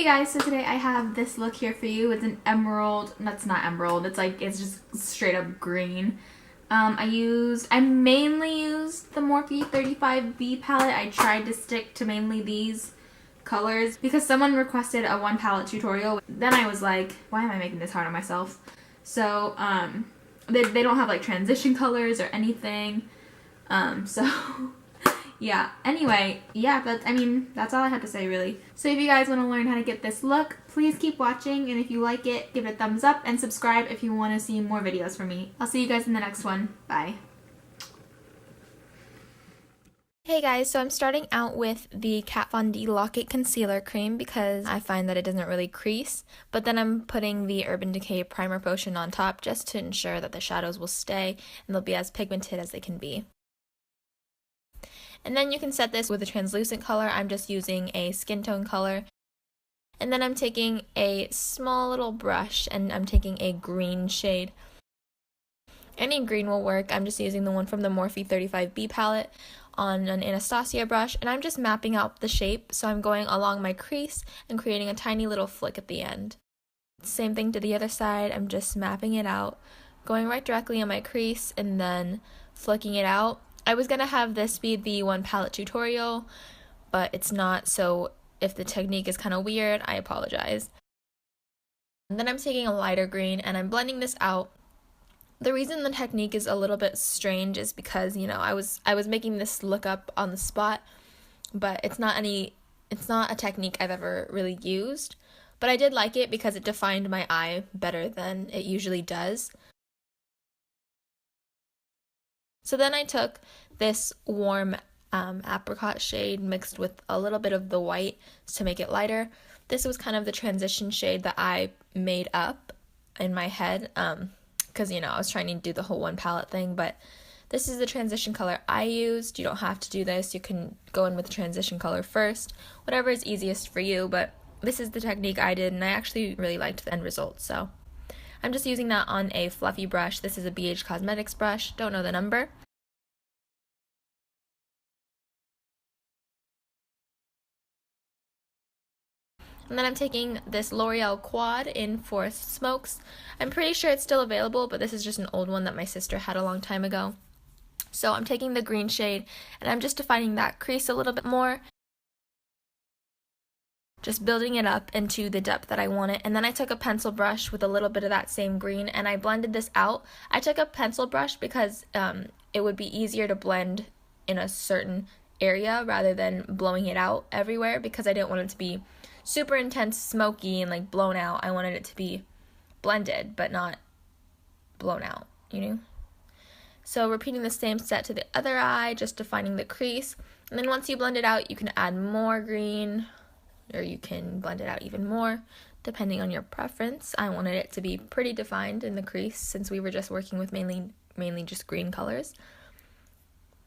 guys, so today I have this look here for you. It's an emerald, that's not emerald, it's just straight up green. I mainly used the Morphe 35B palette. I tried to stick to mainly these colors because someone requested a one palette tutorial. Then I was like, why am I making this hard on myself? So, they don't have like transition colors or anything. So yeah, anyway, yeah, that's all I have to say really. So if you guys want to learn how to get this look, please keep watching, and if you like it, give it a thumbs up and subscribe if you want to see more videos from me. I'll see you guys in the next one. Bye. Hey guys, so I'm starting out with the Kat Von D Lock-It Concealer Cream because I find that it doesn't really crease, but then I'm putting the Urban Decay Primer Potion on top just to ensure that the shadows will stay and they'll be as pigmented as they can be. And then you can set this with a translucent color. I'm just using a skin tone color. And then I'm taking a small little brush and I'm taking a green shade. Any green will work. I'm just using the one from the Morphe 35B palette on an Anastasia brush, and I'm just mapping out the shape. So I'm going along my crease and creating a tiny little flick at the end. Same thing to the other side. I'm just mapping it out, going right directly on my crease and then flicking it out. I was going to have this be the one palette tutorial, but it's not, so if the technique is kind of weird, I apologize. And then I'm taking a lighter green and I'm blending this out. The reason the technique is a little bit strange is because, you know, I was making this look up on the spot, but it's not a technique I've ever really used, but I did like it because it defined my eye better than it usually does. So then I took this warm apricot shade mixed with a little bit of the white to make it lighter. This was kind of the transition shade that I made up in my head because, you know, I was trying to do the whole one palette thing, but this is the transition color I used. You don't have to do this. You can go in with the transition color first, whatever is easiest for you, but this is the technique I did, and I actually really liked the end result, so I'm just using that on a fluffy brush. This is a BH Cosmetics brush, don't know the number. And then I'm taking this L'Oreal Quad in Forest Smokes. I'm pretty sure it's still available, but this is just an old one that my sister had a long time ago. So I'm taking the green shade, and I'm just defining that crease a little bit more. Just building it up into the depth that I want it. And then I took a pencil brush with a little bit of that same green, and I blended this out. I took a pencil brush because it would be easier to blend in a certain area rather than blowing it out everywhere, because I didn't want it to be super intense, smoky, and like blown out. I wanted it to be blended, but not blown out, you know? So repeating the same set to the other eye, just defining the crease. And then once you blend it out, you can add more green, or you can blend it out even more, depending on your preference. I wanted it to be pretty defined in the crease since we were just working with mainly just green colors.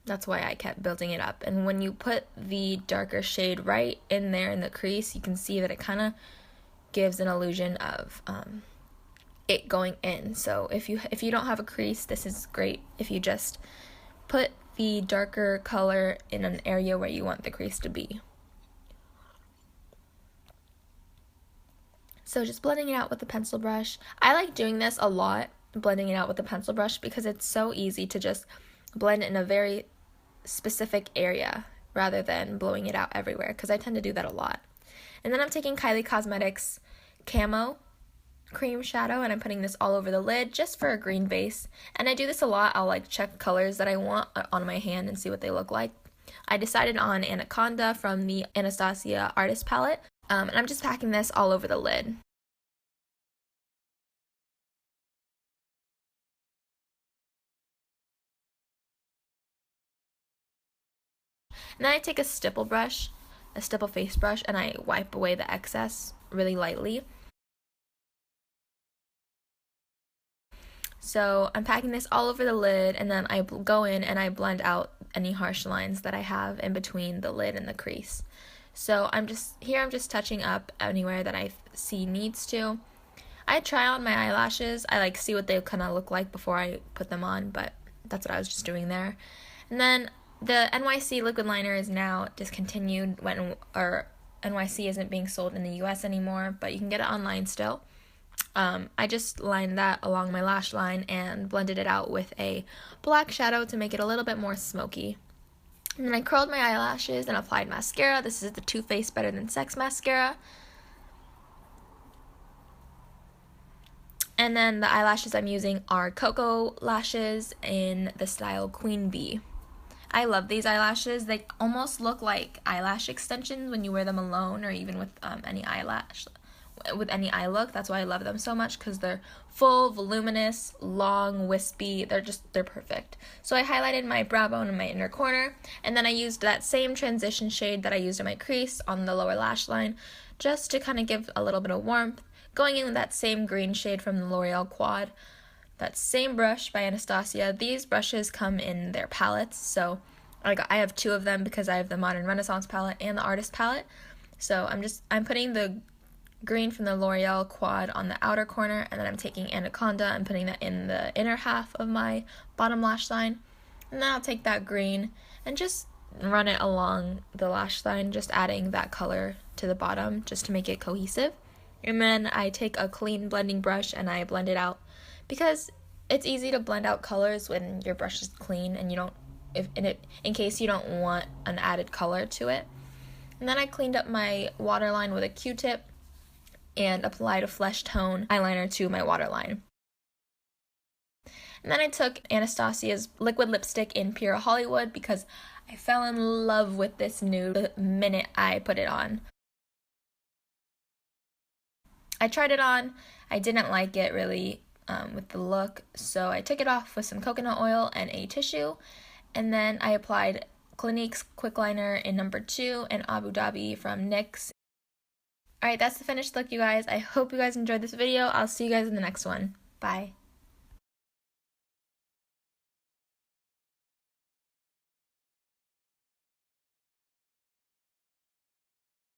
That's why I kept building it up. And when you put the darker shade right in there in the crease, you can see that it kind of gives an illusion of it going in. So if you don't have a crease, this is great if you just put the darker color in an area where you want the crease to be. So just blending it out with the pencil brush. I like doing this a lot, blending it out with the pencil brush, because it's so easy to just blend it in a very specific area rather than blowing it out everywhere, because I tend to do that a lot. And then I'm taking Kylie Cosmetics Camo Cream Shadow, and I'm putting this all over the lid just for a green base. And I do this a lot. I'll like check colors that I want on my hand and see what they look like. I decided on Anaconda from the Anastasia Artist palette, and I'm just packing this all over the lid. And then I take a stipple face brush, and I wipe away the excess really lightly. So I'm packing this all over the lid, and then I go in and I blend out any harsh lines that I have in between the lid and the crease. So I'm just touching up anywhere that I see needs to. I try on my eyelashes. I like see what they kind of look like before I put them on, but that's what I was just doing there. And then the NYC liquid liner is now discontinued, NYC isn't being sold in the US anymore, but you can get it online still. I just lined that along my lash line and blended it out with a black shadow to make it a little bit more smoky. And then I curled my eyelashes and applied mascara. This is the Too Faced Better Than Sex mascara. And then the eyelashes I'm using are Koko lashes in the style Queen Bee. I love these eyelashes. They almost look like eyelash extensions when you wear them alone or even with any eye look. That's why I love them so much, because they're full, voluminous, long, wispy. They're perfect. So I highlighted my brow bone in my inner corner, and then I used that same transition shade that I used in my crease on the lower lash line just to kind of give a little bit of warmth, going in with that same green shade from the L'Oreal Quad. That same brush by Anastasia. These brushes come in their palettes, so I have 2 of them because I have the Modern Renaissance palette and the Artist palette. So I'm putting the green from the L'Oreal Quad on the outer corner, and then I'm taking Anaconda and putting that in the inner half of my bottom lash line. And then I'll take that green and just run it along the lash line, just adding that color to the bottom just to make it cohesive. And then I take a clean blending brush and I blend it out, because it's easy to blend out colors when your brush is clean and you don't, in case you don't want an added color to it. And then I cleaned up my waterline with a Q-tip and applied a flesh tone eyeliner to my waterline. And then I took Anastasia's liquid lipstick in Pure Hollywood because I fell in love with this nude the minute I put it on. I tried it on. I didn't like it really with the look, so I took it off with some coconut oil and a tissue, and then I applied Clinique's quickliner in number 2 and Abu Dhabi from NYX. Alright, that's the finished look, you guys. I hope you guys enjoyed this video. I'll see you guys in the next one. Bye.